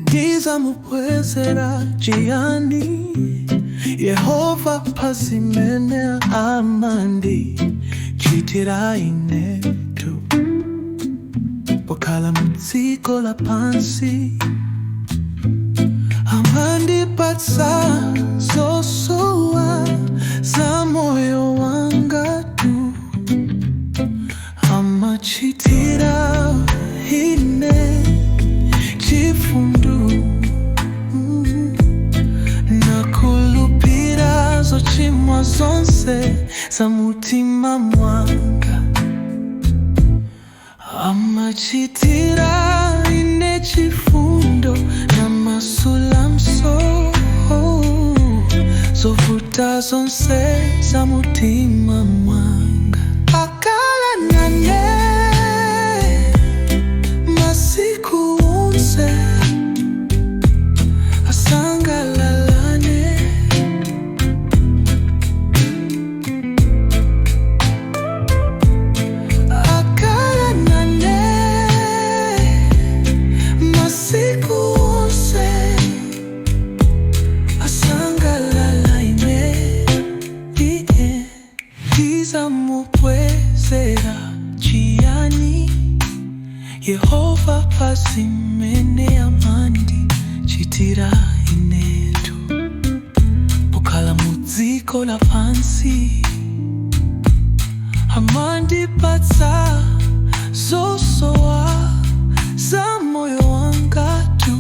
Ndiza Mubwezera Chiyani Yehovah pasimene amandi Chiyani Ine Wakala mdziko lapansi amandi patsa zosowa za moyo wanga tu amachitira ine chifundu nakulupira zochimwa zonse za mutima mwanga amachitira ine chifundo namasulamso zovuta zonse za mutima mwanga akala nane masiku onse asangalalane akala nane masiku onse asangalalane. Ndiza Mubwezera Chiyani Yehovah pasimene amandi chitira inetu bukala mudziko lapansi amandi patsa zosowa za moyo wanga tu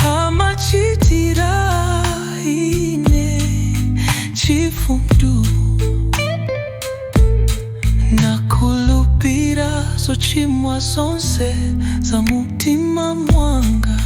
amachitira ine chifundu nakulupira zochimwa zonse za mutima mwanga